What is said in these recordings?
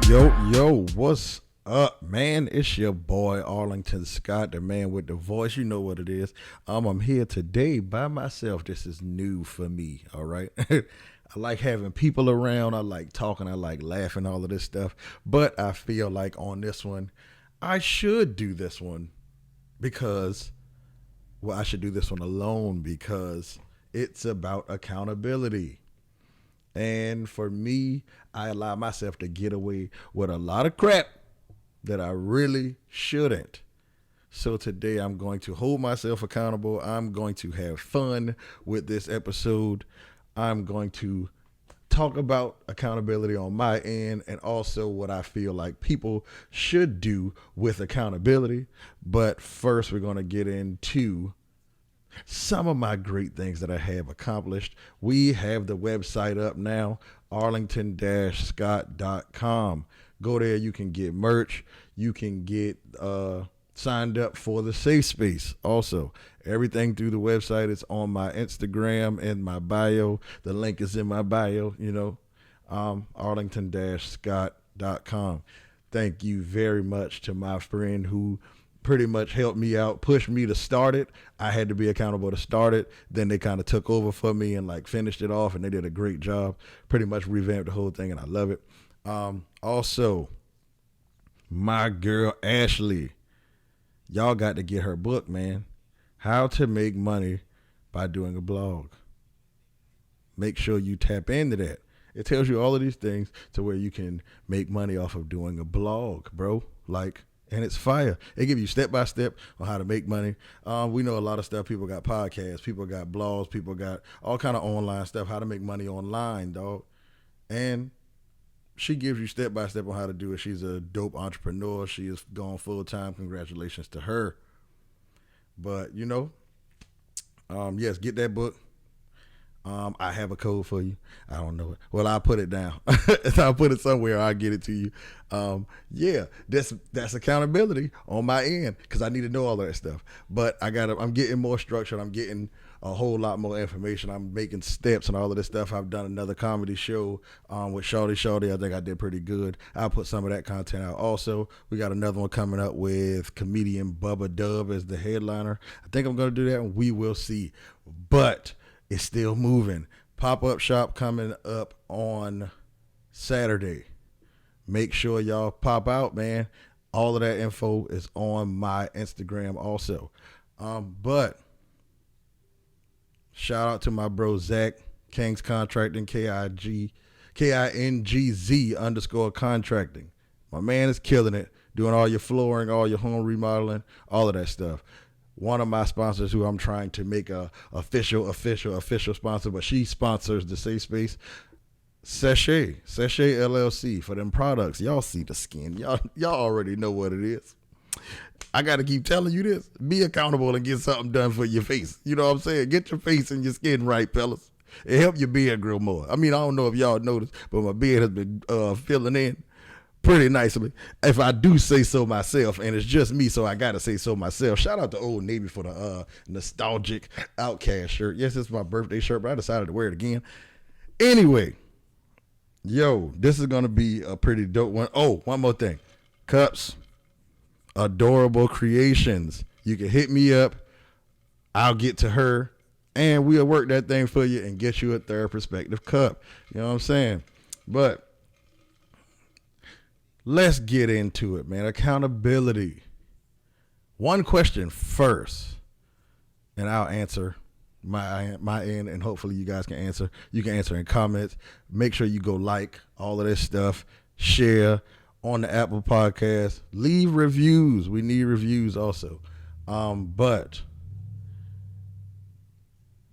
Yo, what's up, man? It's your boy Arlington Scott, the man with the voice. You know what it is. I'm here today by myself. This is new for me, all right? I like having people around. I like talking. I like laughing, all of this stuff. But I feel like on this one, I should do this one because, I should do this one alone because it's about accountability. And for me, I allow myself to get away with a lot of crap that I really shouldn't. So today I'm going to hold myself accountable. I'm going to have fun with this episode. I'm going to talk about accountability on my end and also what I feel like people should do with accountability. But first, we're going to get into some of my great things that I have accomplished. We have the website up now, arlington-scott.com. Go there, you can get merch, you can get signed up for the safe space. Also, everything through the website is on my Instagram and my bio. The link is in my bio, arlington-scott.com. Thank you very much to my friend who pretty much helped me out, pushed me to start it. I had to be accountable to start it. Then they kind of took over for me and finished it off, and they did a great job. Pretty much revamped the whole thing, and I love it. Also, my girl Ashley, y'all got to get her book, man. How to Make Money by Doing a Blog. Make sure you tap into that. It tells you all of these things to where you can make money off of doing a blog, bro. And it's fire. They give you step by step on how to make money. We know a lot of stuff. People got podcasts, people got blogs, people got all kind of online stuff, how to make money online, dog. And she gives you step by step on how to do it. She's a dope entrepreneur. She is gone full time. Congratulations to her. But yes, get that book. I have a code for you. I don't know it. Well, I'll put it down. I'll put it somewhere. I'll get it to you. That's accountability on my end because I need to know all of that stuff. But I'm getting more structured. I'm getting a whole lot more information. I'm making steps and all of this stuff. I've done another comedy show with Shawty. I think I did pretty good. I'll put some of that content out. Also, we got another one coming up with comedian Bubba Dub as the headliner. I think I'm going to do that, and we will see. But it's still moving. Pop-up shop coming up on Saturday. Make sure y'all pop out, man. All of that info is on my Instagram also. But shout out to my bro Zach, King's Contracting, KINGZ_contracting. My man is killing it, doing all your flooring, all your home remodeling, all of that stuff. One of my sponsors who I'm trying to make a official sponsor, but she sponsors the safe space. Sachet LLC for them products. Y'all see the skin. Y'all already know what it is. I got to keep telling you this. Be accountable and get something done for your face. You know what I'm saying? Get your face and your skin right, fellas. It help your beard grow more. I mean, I don't know if y'all noticed, but my beard has been filling in pretty nicely, if I do say so myself, and it's just me, so I gotta say so myself. Shout out to Old Navy for the nostalgic Outcast shirt. Yes, it's my birthday shirt, but I decided to wear it again. Anyway, this is gonna be a pretty dope one. Oh, one more thing. Cups, Adorable Creations. You can hit me up. I'll get to her, and we'll work that thing for you and get you a third perspective cup. You know what I'm saying? But let's get into it, man. Accountability. One question first, and I'll answer my end, and hopefully you guys can answer. You can answer in comments. Make sure you go like all of this stuff. Share on the Apple Podcast. Leave reviews. We need reviews also. But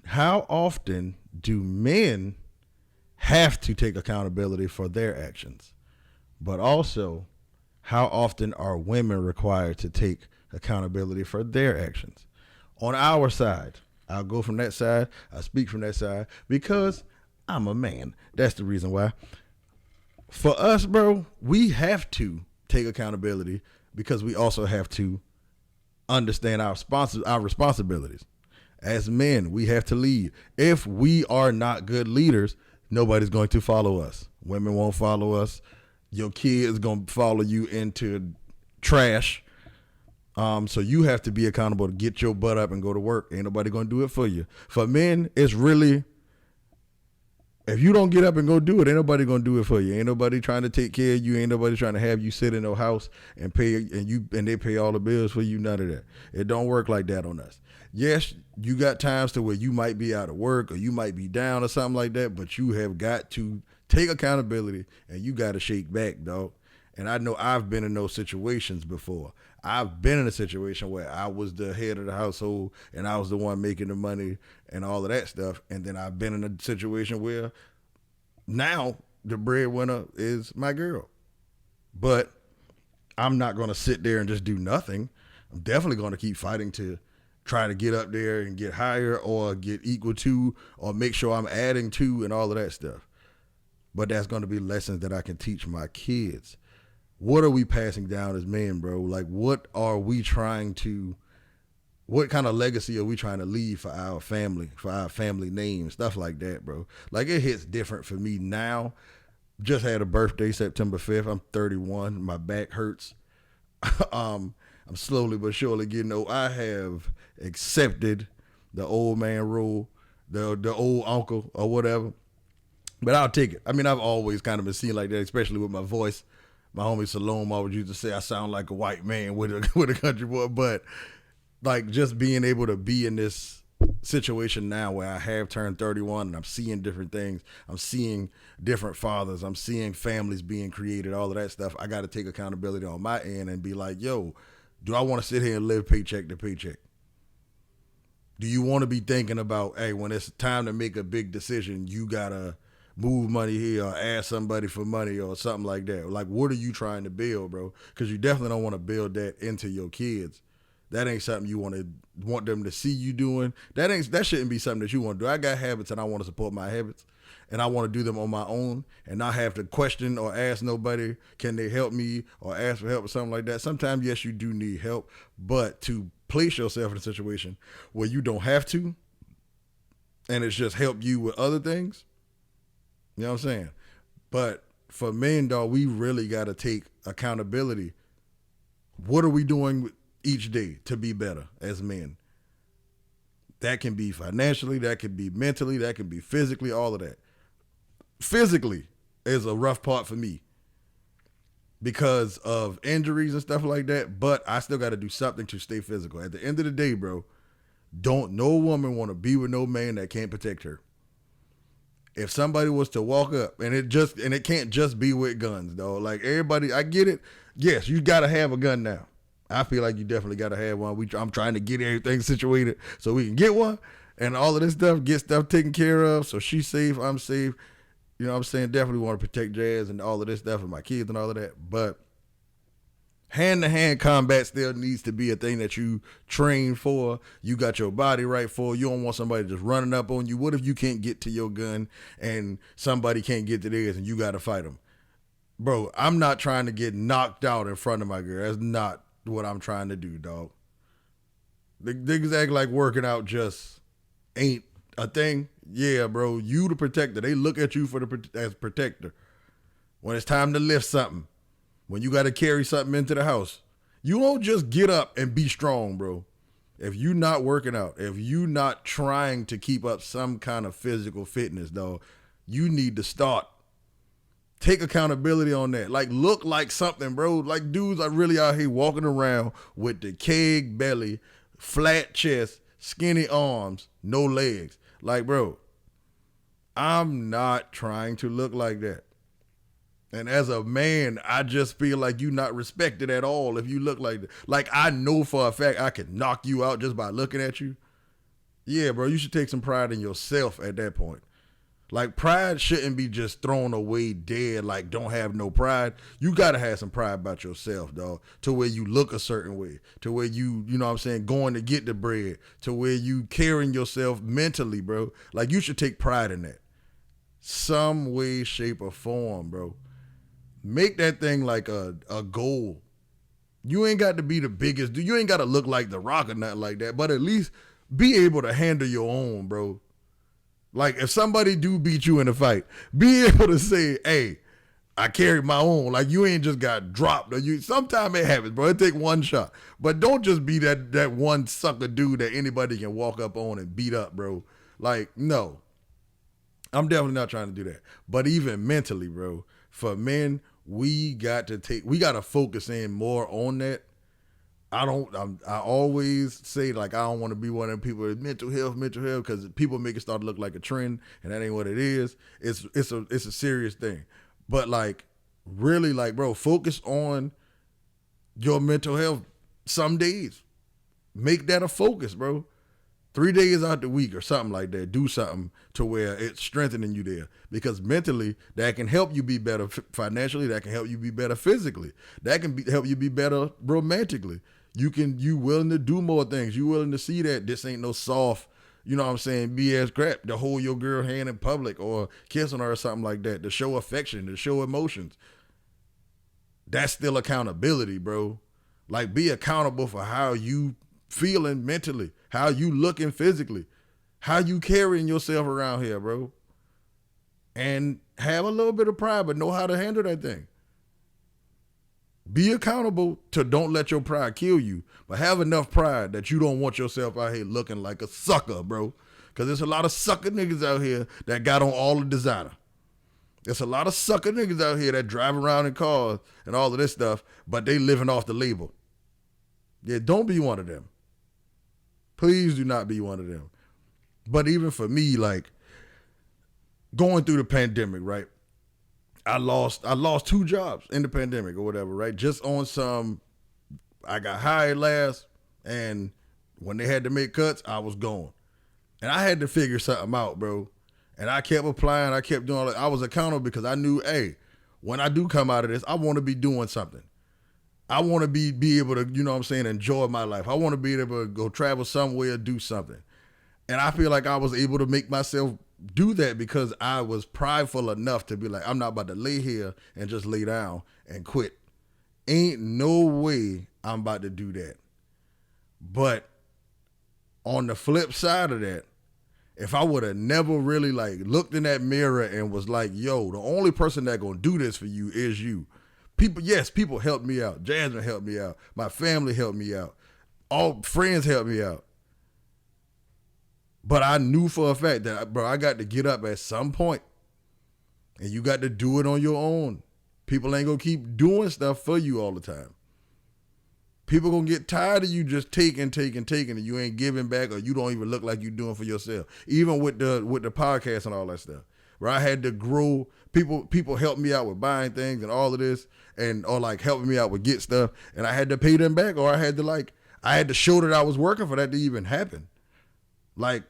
how often do men have to take accountability for their actions? But also, how often are women required to take accountability for their actions? On our side, I'll go from that side. I speak from that side because I'm a man. That's the reason why. For us, bro, we have to take accountability because we also have to understand our responsibilities. As men, we have to lead. If we are not good leaders, nobody's going to follow us. Women won't follow us. Your kids gonna follow you into trash. So you have to be accountable to get your butt up and go to work. Ain't nobody gonna do it for you. For men, it's really, if you don't get up and go do it, ain't nobody gonna do it for you. Ain't nobody trying to take care of you. Ain't nobody trying to have you sit in no house and pay and they pay all the bills for you. None of that. It don't work like that on us. Yes, you got times to where you might be out of work or you might be down or something like that, but you have got to take accountability and you got to shake back, dog. And I know I've been in those situations before. I've been in a situation where I was the head of the household and I was the one making the money and all of that stuff. And then I've been in a situation where now the breadwinner is my girl. But I'm not going to sit there and just do nothing. I'm definitely going to keep fighting to try to get up there and get higher or get equal to or make sure I'm adding to and all of that stuff. But that's going to be lessons that I can teach my kids. What are we passing down as men, bro? Like, what kind of legacy are we trying to leave for our family name, stuff like that, bro? Like, it hits different for me now. Just had a birthday, September 5th. I'm 31. My back hurts. I'm slowly but surely getting old. I have accepted the old man rule, the old uncle or whatever. But I'll take it. I mean, I've always kind of been seen like that, especially with my voice. My homie Salome always used to say I sound like a white man with a country boy. But like, just being able to be in this situation now where I have turned 31 and I'm seeing different things. I'm seeing different fathers. I'm seeing families being created, all of that stuff. I got to take accountability on my end and be like, yo, do I want to sit here and live paycheck to paycheck? Do you want to be thinking about, hey, when it's time to make a big decision, you got to move money here or ask somebody for money or something like that? Like, what are you trying to build, bro? Because you definitely don't want to build that into your kids. That ain't something you want them to see you doing. That shouldn't be something that you want to do. I got habits and I want to support my habits and I want to do them on my own and not have to question or ask nobody, can they help me, or ask for help or something like that. Sometimes, yes, you do need help, but to place yourself in a situation where you don't have to and it's just help you with other things, you know what I'm saying? But for men, dog, we really got to take accountability. What are we doing each day to be better as men? That can be financially, that can be mentally, that can be physically, all of that. Physically is a rough part for me because of injuries and stuff like that, but I still got to do something to stay physical. At the end of the day, bro, don't no woman want to be with no man that can't protect her. If somebody was to walk up and it can't just be with guns, though. Like, everybody, I get it. Yes, you got to have a gun now. I feel like you definitely got to have one. I'm trying to get everything situated so we can get one and all of this stuff, get stuff taken care of. So she's safe, I'm safe. You know what I'm saying? Definitely want to protect Jazz and all of this stuff and my kids and all of that. But hand-to-hand combat still needs to be a thing that you train for. You got your body right for. You don't want somebody just running up on you. What if you can't get to your gun and somebody can't get to theirs and you got to fight them? Bro, I'm not trying to get knocked out in front of my girl. That's not what I'm trying to do, dog. Niggas act like working out just ain't a thing. Yeah, bro, you the protector. They look at you as protector. When it's time to lift something, when you got to carry something into the house, you don't just get up and be strong, bro. If you not working out, if you not trying to keep up some kind of physical fitness, dog, you need to start. Take accountability on that. Like, look like something, bro. Like, dudes are really out here walking around with the keg belly, flat chest, skinny arms, no legs. Like, bro, I'm not trying to look like that. And as a man, I just feel like you not respected at all if you look like that. Like, I know for a fact I could knock you out just by looking at you. Yeah, bro, you should take some pride in yourself at that point. Like, pride shouldn't be just thrown away dead, like, don't have no pride. You got to have some pride about yourself, dog, to where you look a certain way, to where you know what I'm saying, going to get the bread, to where you carrying yourself mentally, bro. Like, you should take pride in that. Some way, shape, or form, bro. Make that thing like a goal. You ain't got to be the biggest. You ain't got to look like The Rock or nothing like that, but at least be able to handle your own, bro. Like, if somebody do beat you in a fight, be able to say, hey, I carry my own. Like, you ain't just got dropped. Or you sometimes it happens, bro. It take one shot. But don't just be that one sucker dude that anybody can walk up on and beat up, bro. Like, no. I'm definitely not trying to do that. But even mentally, bro, for men, we got to focus in more on that. I always say, like, I don't want to be one of them people with mental health, because people make it start to look like a trend, and that ain't what it is. It's a serious thing. But, like, really, like, bro, focus on your mental health some days. Make that a focus, bro. 3 days out the week or something like that. Do something to where it's strengthening you there. Because mentally, that can help you be better financially. That can help you be better physically. That can help you be better romantically. You willing to do more things. You willing to see that this ain't no soft, you know what I'm saying, BS crap to hold your girl hand in public or kissing her or something like that, to show affection, to show emotions. That's still accountability, bro. Like, be accountable for how you feeling mentally, how you looking physically, how you carrying yourself around here, bro. And have a little bit of pride, but know how to handle that thing. Be accountable to don't let your pride kill you, but have enough pride that you don't want yourself out here looking like a sucker, bro. Because there's a lot of sucker niggas out here that got on all the designer. There's a lot of sucker niggas out here that drive around in cars and all of this stuff, but they living off the label. Yeah, don't be one of them. Please do not be one of them. But even for me, like, going through the pandemic, right? I lost 2 jobs in the pandemic or whatever, right? Just on some, I got hired last, and when they had to make cuts, I was gone. And I had to figure something out, bro. And I kept applying, I kept doing it. I was accountable because I knew, hey, when I do come out of this, I want to be doing something. I want to be able to, you know what I'm saying, enjoy my life. I want to be able to go travel somewhere, do something. And I feel like I was able to make myself do that because I was prideful enough to be like, I'm not about to lay here and just lay down and quit. Ain't no way I'm about to do that. But on the flip side of that, if I would have never really like looked in that mirror and was like, yo, the only person that gonna do this for you is you. People helped me out. Jasmine helped me out. My family helped me out. All friends helped me out. But I knew for a fact that, bro, I got to get up at some point, and you got to do it on your own. People ain't going to keep doing stuff for you all the time. People going to get tired of you just taking, and you ain't giving back, or you don't even look like you doing for yourself. Even with the podcast and all that stuff, where I had to grow. People helped me out with buying things and all of this, or like helping me out with get stuff, and I had to pay them back, or I had to show that I was working for that to even happen. Like,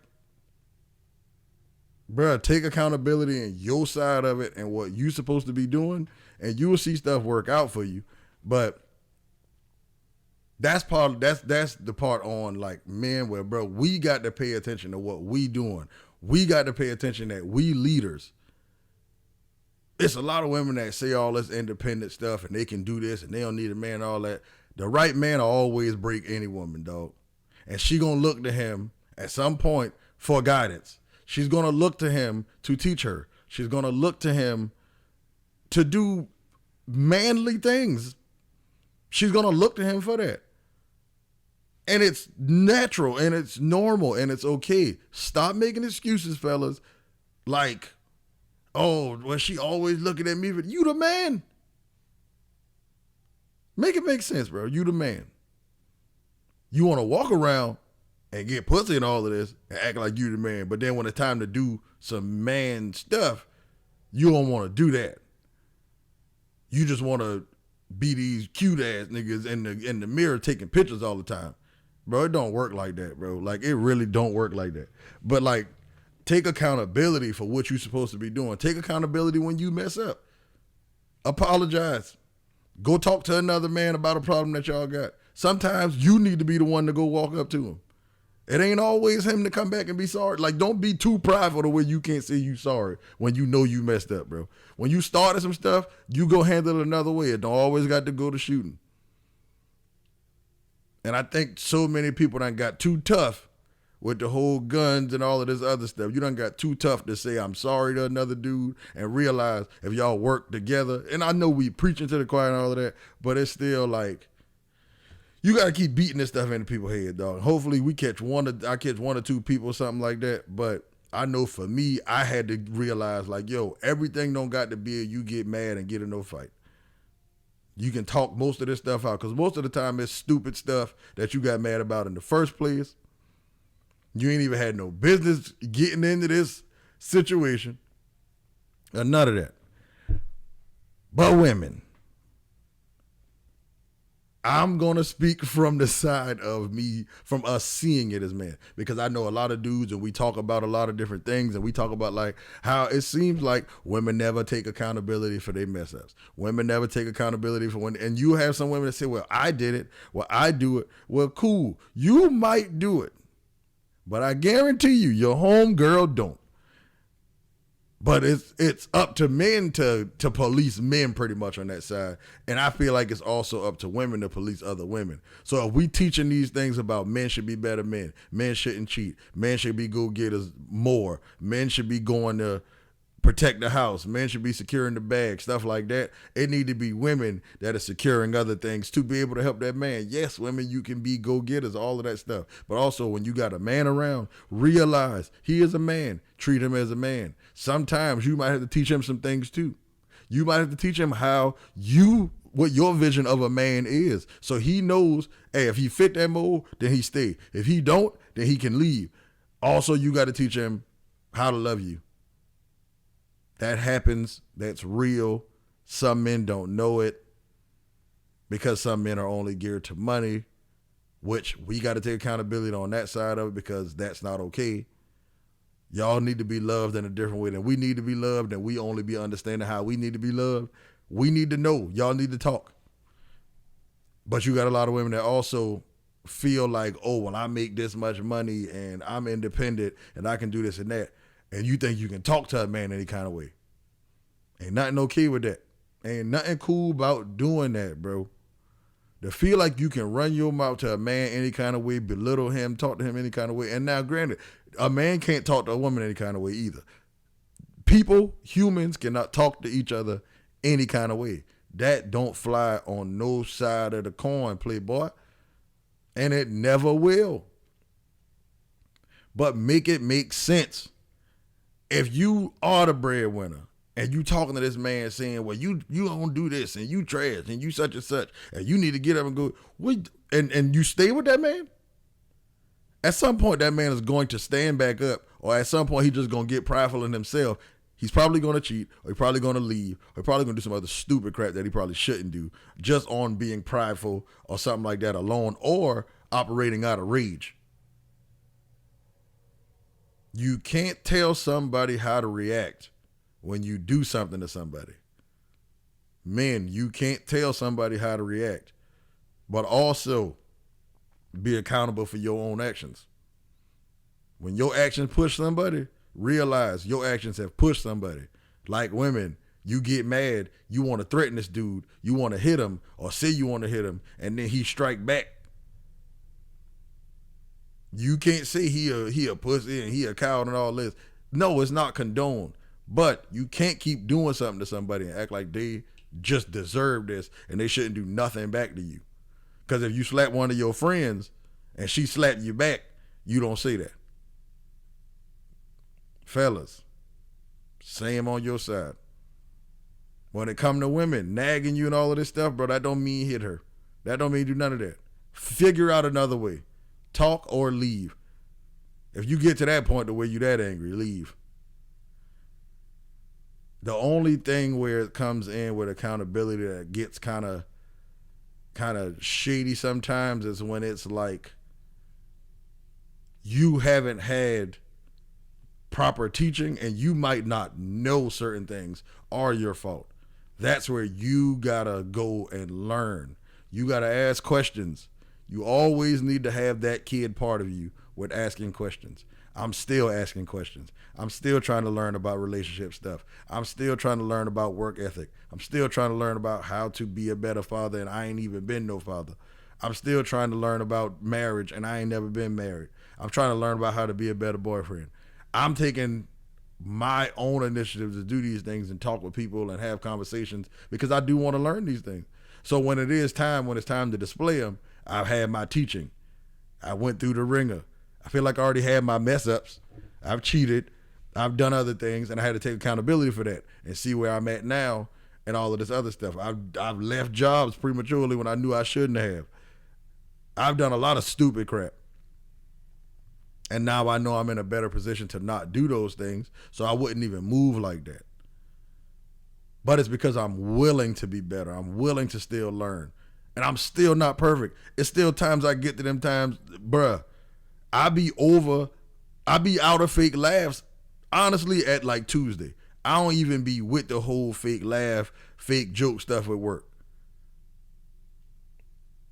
bruh, take accountability in your side of it and what you supposed to be doing, and you will see stuff work out for you. But that's the part on like men where, bro, we got to pay attention to what we doing. We got to pay attention that we leaders. It's a lot of women that say all this independent stuff and they can do this and they don't need a man and all that. The right man will always break any woman, dog. And she gonna look to him at some point for guidance. She's going to look to him to teach her. She's going to look to him to do manly things. She's going to look to him for that. And it's natural and it's normal and it's okay. Stop making excuses, fellas. Like, oh, well, she always looking at me. But you the man. Make it make sense, bro. You the man. You want to walk around and get pussy and all of this and act like you the man. But then when it's time to do some man stuff, you don't want to do that. You just want to be these cute ass niggas in the mirror taking pictures all the time. Bro, it don't work like that, bro. Like, it really don't work like that. But like, take accountability for what you're supposed to be doing. Take accountability when you mess up. Apologize. Go talk to another man about a problem that y'all got. Sometimes you need to be the one to go walk up to him. It ain't always him to come back and be sorry. Like, don't be too prideful to where you can't say you sorry when you know you messed up, bro. When you started some stuff, you go handle it another way. It don't always got to go to shooting. And I think so many people done got too tough with the whole guns and all of this other stuff. You done got too tough to say I'm sorry to another dude and realize if y'all work together. And I know we preaching to the choir and all of that, but it's still like, you got to keep beating this stuff into people's head, dog. Hopefully I catch one or two people or something like that. But I know for me, I had to realize like, yo, everything don't got to be you get mad and get in no fight. You can talk most of this stuff out, because most of the time it's stupid stuff that you got mad about in the first place. You ain't even had no business getting into this situation. None of that. But women, I'm going to speak from the side of me, from us seeing it as men, because I know a lot of dudes and we talk about a lot of different things, and we talk about like how it seems like women never take accountability for their mess ups. Women never take accountability for when, and you have some women that say, well, I did it. Well, I do it. Well, cool. You might do it, but I guarantee you, your home girl don't. But it's up to men to police men pretty much on that side. And I feel like it's also up to women to police other women. So if we teaching these things about men should be better men shouldn't cheat, men should be go-getters more, men should be going to protect the house, men should be securing the bag, stuff like that. It need to be women that are securing other things to be able to help that man. Yes, women, you can be go-getters, all of that stuff. But also when you got a man around, realize he is a man. Treat him as a man. Sometimes you might have to teach him some things too. You might have to teach him what your vision of a man is. So he knows, hey, if he fit that mold, then he stay. If he don't, then he can leave. Also, you got to teach him how to love you. That happens. That's real. Some men don't know it because some men are only geared to money, which we got to take accountability on that side of it, because that's not okay. Y'all need to be loved in a different way than we need to be loved, and we only be understanding how we need to be loved. We need to know. Y'all need to talk. But you got a lot of women that also feel like, oh, well, I make this much money and I'm independent and I can do this and that. And you think you can talk to a man any kind of way. Ain't nothing okay with that. Ain't nothing cool about doing that, bro. To feel like you can run your mouth to a man any kind of way, belittle him, talk to him any kind of way. And now, granted, a man can't talk to a woman any kind of way either. Humans cannot talk to each other any kind of way. That don't fly on no side of the coin, playboy. And it never will. But make it make sense. If you are the breadwinner and you talking to this man saying, well, you don't do this and you trash and you such and such and you need to get up and go, and you stay with that man, at some point that man is going to stand back up, or at some point he's just going to get prideful in himself. He's probably going to cheat, or he's probably going to leave, or he's probably going to do some other stupid crap that he probably shouldn't do just on being prideful or something like that alone, or operating out of rage. You can't tell somebody how to react when you do something to somebody. Men, you can't tell somebody how to react, but also be accountable for your own actions. When your actions push somebody, realize your actions have pushed somebody. Like women, you get mad, you want to threaten this dude, you want to hit him or say you want to hit him, and then he strike back. You can't say he a pussy and he a coward and all this. No, it's not condoned. But you can't keep doing something to somebody and act like they just deserve this and they shouldn't do nothing back to you. Because if you slap one of your friends and she slapped you back, you don't say that. Fellas, same on your side. When it come to women nagging you and all of this stuff, bro, that don't mean hit her. That don't mean do none of that. Figure out another way. Talk or leave. If you get to that point to where you that angry, leave. The only thing where it comes in with accountability that gets kind of shady sometimes is when it's like you haven't had proper teaching and you might not know certain things are your fault. That's where you gotta go and learn. You gotta ask questions. You always need to have that kid part of you with asking questions. I'm still asking questions. I'm still trying to learn about relationship stuff. I'm still trying to learn about work ethic. I'm still trying to learn about how to be a better father, and I ain't even been no father. I'm still trying to learn about marriage, and I ain't never been married. I'm trying to learn about how to be a better boyfriend. I'm taking my own initiative to do these things and talk with people and have conversations because I do want to learn these things. So when it's time to display them, I've had my teaching. I went through the ringer. I feel like I already had my mess ups. I've cheated. I've done other things, and I had to take accountability for that and see where I'm at now and all of this other stuff. I've left jobs prematurely when I knew I shouldn't have. I've done a lot of stupid crap. And now I know I'm in a better position to not do those things, so I wouldn't even move like that. But it's because I'm willing to be better. I'm willing to still learn. And I'm still not perfect. It's still times I get to them times, bruh, I be out of fake laughs, honestly, at like Tuesday. I don't even be with the whole fake laugh, fake joke stuff at work.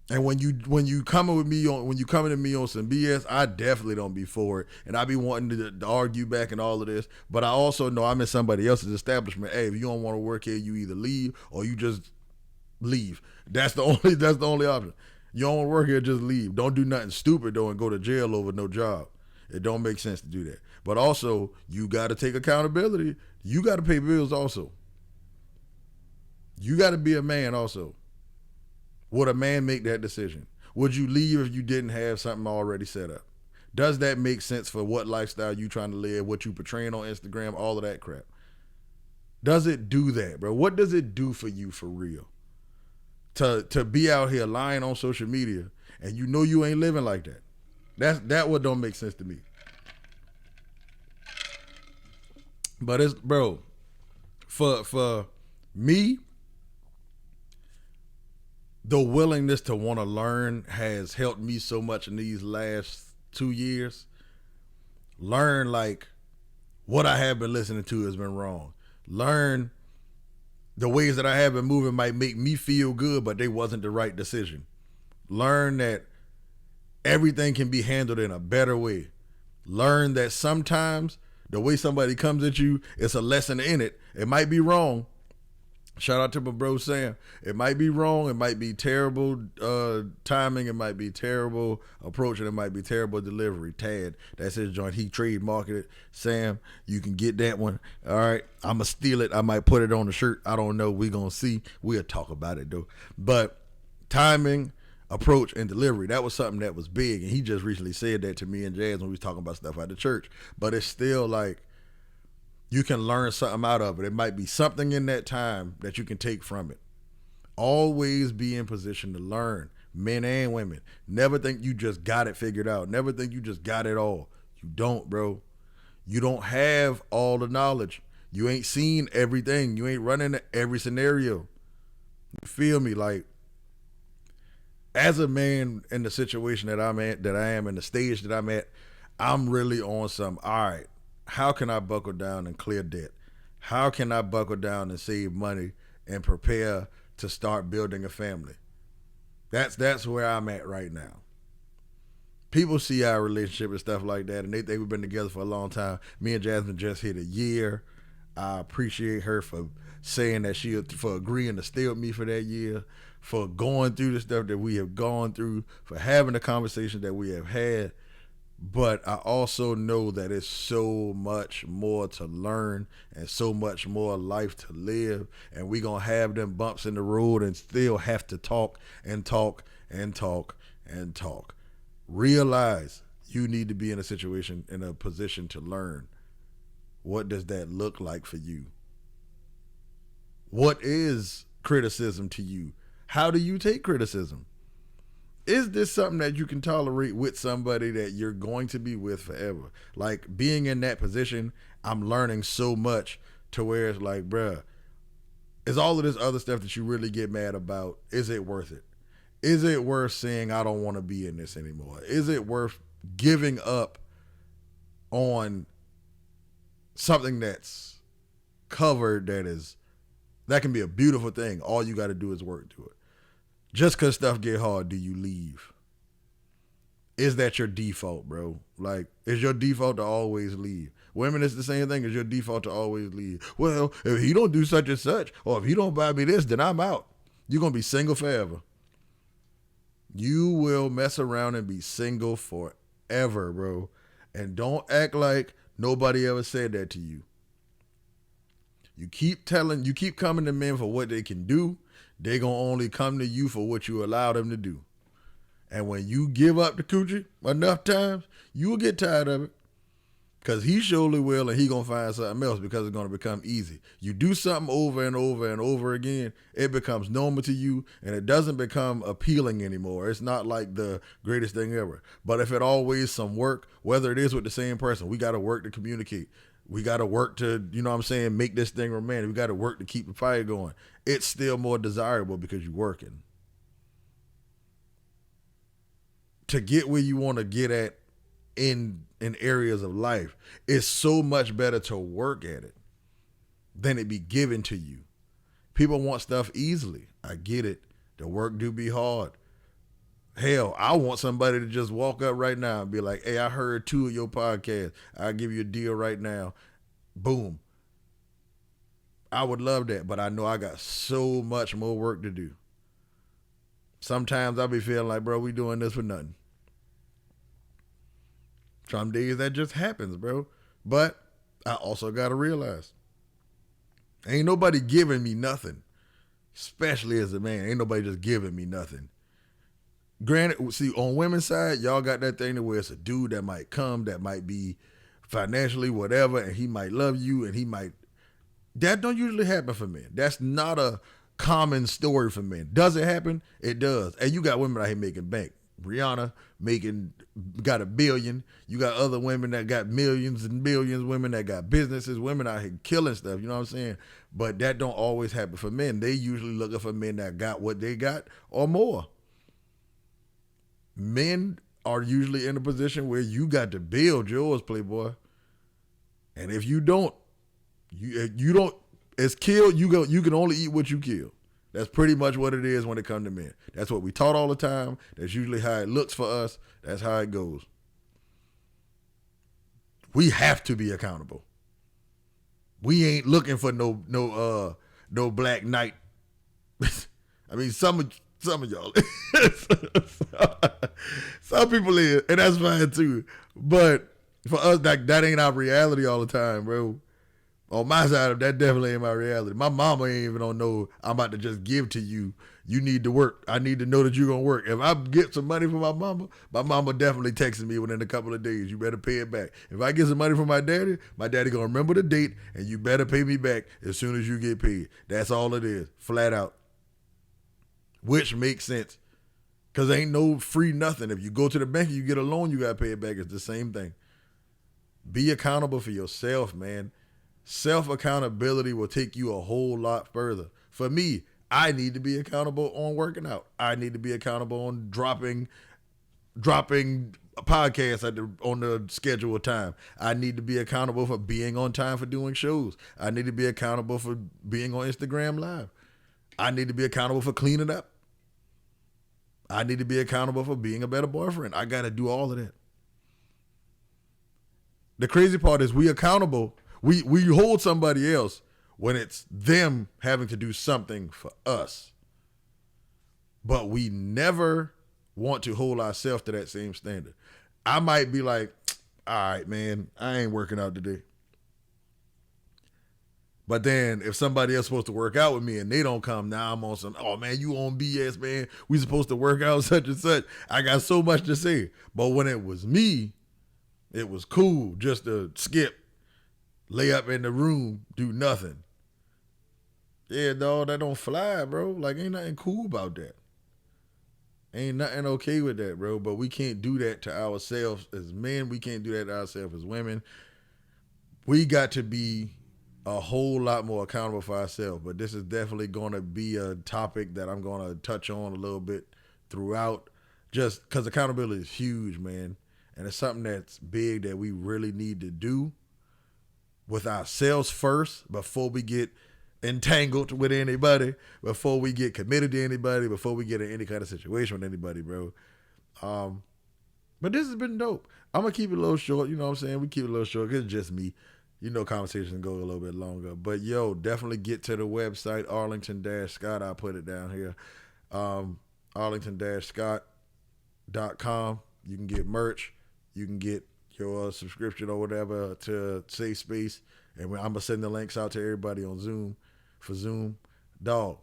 And when you coming to me on some BS, I definitely don't be for it, and I be wanting to argue back and all of this. But I also know I'm in somebody else's establishment. Hey, if you don't want to work here, you either leave or you just leave. That's the only option. You don't want to work here, just leave. Don't do nothing stupid though and go to jail over no job. It don't make sense to do that. But also, you got to take accountability. You got to pay bills also. You got to be a man also. Would a man make that decision? Would you leave if you didn't have something already set up? Does that make sense for what lifestyle you trying to live, what you portraying on Instagram, all of that crap? Does it do that, bro? What does it do for you for real? To be out here lying on social media and you know you ain't living like that. That what don't make sense to me. But it's, bro, for me, the willingness to want to learn has helped me so much in these last 2 years. Learn like what I have been listening to has been wrong. Learn the ways that I have been moving might make me feel good, but they wasn't the right decision. Learn that everything can be handled in a better way. Learn that sometimes the way somebody comes at you, it's a lesson in it. It might be wrong. Shout out to my bro Sam. It might be wrong. It might be terrible timing. It might be terrible approach, and it might be terrible delivery. Tad, that's his joint. He trademarked it. Sam, you can get that one. All right, I'm gonna steal it. I might put it on the shirt. I don't know. We gonna see. We'll talk about it though. But timing, approach, and delivery, that was something that was big, and he just recently said that to me and Jazz when we was talking about stuff at the church. But it's still like, you can learn something out of it. It might be something in that time that you can take from it. Always be in position to learn, men and women. Never think you just got it figured out. Never think you just got it all. You don't, bro. You don't have all the knowledge. You ain't seen everything. You ain't run into every scenario. You feel me? Like, as a man in the situation that I'm at, that I am in the stage that I'm at, I'm really on some, all right, how can I buckle down and clear debt? How can I buckle down and save money and prepare to start building a family? That's where I'm at right now. People see our relationship and stuff like that, and they think we've been together for a long time. Me and Jasmine just hit a year. I appreciate her for saying that for agreeing to stay with me for that year, for going through the stuff that we have gone through, for having the conversation that we have had. But I also know that it's so much more to learn and so much more life to live. And we going to have them bumps in the road and still have to talk and talk and talk and talk. Realize you need to be in a position to learn. What does that look like for you? What is criticism to you? How do you take criticism? Is this something that you can tolerate with somebody that you're going to be with forever? Like, being in that position, I'm learning so much to where it's like, bruh, is all of this other stuff that you really get mad about, is it worth it? Is it worth saying I don't want to be in this anymore? Is it worth giving up on something that's covered that can be a beautiful thing? All you got to do is work to it. Just because stuff get hard, do you leave? Is that your default, bro? Like, is your default to always leave? Women, it's the same thing. Is your default to always leave? Well, if he don't do such and such, or if he don't buy me this, then I'm out. You're going to be single forever. You will mess around and be single forever. ever, bro. And don't act like nobody ever said that to you. You keep coming to men for what they can do. They gonna only come to you for what you allow them to do. And when you give up the coochie enough times, you will get tired of it. Because he surely will, and he going to find something else because it's going to become easy. You do something over and over and over again, it becomes normal to you, and it doesn't become appealing anymore. It's not like the greatest thing ever. But if it always some work, whether it is with the same person, we got to work to communicate. We got to work to, you know what I'm saying, make this thing romantic. We got to work to keep the fire going. It's still more desirable because you're working. To get where you want to get at in areas of life, it's so much better to work at it than it be given to you. People want stuff easily. I get it. The work do be hard. Hell, I want somebody to just walk up right now and be like, hey, I heard 2 of your podcasts. I'll give you a deal right now. Boom. I would love that, but I know I got so much more work to do. Sometimes I'll be feeling like, bro, we doing this for nothing. Some days that just happens, bro. But I also got to realize, ain't nobody giving me nothing, especially as a man. Ain't nobody just giving me nothing. Granted, see, on women's side, y'all got that thing to where it's a dude that might come, that might be financially whatever, and he might love you, and he might. That don't usually happen for men. That's not a common story for men. Does it happen? It does. And you got women out here making bank. Rihanna got $1 billion. You got other women that got millions and billions, women that got businesses, women out here killing stuff, you know what I'm saying? But that don't always happen for men. They usually looking for men that got what they got or more. Men are usually in a position where you got to build yours, playboy. And if you don't, you don't, it's killed, you can only eat what you kill. That's pretty much what it is when it comes to men. That's what we taught all the time. That's usually how it looks for us. That's how it goes. We have to be accountable. We ain't looking for no black knight. I mean, some of y'all, some people is, and that's fine too. But for us, that ain't our reality all the time, bro. On my side, that definitely ain't my reality. My mama ain't even don't know I'm about to just give to you. You need to work. I need to know that you're going to work. If I get some money from my mama definitely texting me within a couple of days. You better pay it back. If I get some money from my daddy going to remember the date, and you better pay me back as soon as you get paid. That's all it is, flat out. Which makes sense. Because ain't no free nothing. If you go to the bank and you get a loan, you got to pay it back. It's the same thing. Be accountable for yourself, man. Self-accountability will take you a whole lot further. For me, I need to be accountable on working out. I need to be accountable on dropping a podcast on the scheduled time. I need to be accountable for being on time for doing shows. I need to be accountable for being on Instagram Live. I need to be accountable for cleaning up. I need to be accountable for being a better boyfriend. I got to do all of that. The crazy part is we accountable. We hold somebody else when it's them having to do something for us. But we never want to hold ourselves to that same standard. I might be like, all right, man, I ain't working out today. But then if somebody else is supposed to work out with me and they don't come, now I'm on some, oh man, you on BS, man. We supposed to work out such and such. I got so much to say. But when it was me, it was cool just to skip, lay up in the room, do nothing. Yeah, dog, that don't fly, bro. Like, ain't nothing cool about that. Ain't nothing okay with that, bro. But we can't do that to ourselves as men. We can't do that to ourselves as women. We got to be a whole lot more accountable for ourselves. But this is definitely going to be a topic that I'm going to touch on a little bit throughout, just because accountability is huge, man. And it's something that's big that we really need to do with ourselves first before we get entangled with anybody, before we get committed to anybody, before we get in any kind of situation with anybody, bro. But this has been dope. I'm going to keep it a little short. You know what I'm saying? We keep it a little short because it's just me. You know, conversation go a little bit longer. But, yo, definitely get to the website, Arlington-Scott. I'll put it down here. Arlington-Scott.com. You can get merch. you can get your subscription or whatever to Safe Space. And I'm going to send the links out to everybody on Zoom for Zoom. Dog.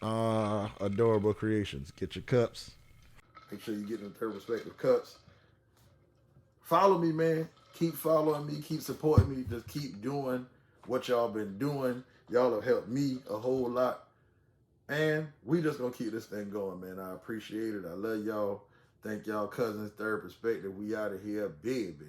Adorable Creations. Get your cups. Make sure you get them third perspective cups. Follow me, man. Keep following me. Keep supporting me. Just keep doing what y'all been doing. Y'all have helped me a whole lot. And we just going to keep this thing going, man. I appreciate it. I love y'all. Thank y'all, cousins. Third perspective. We out of here, baby.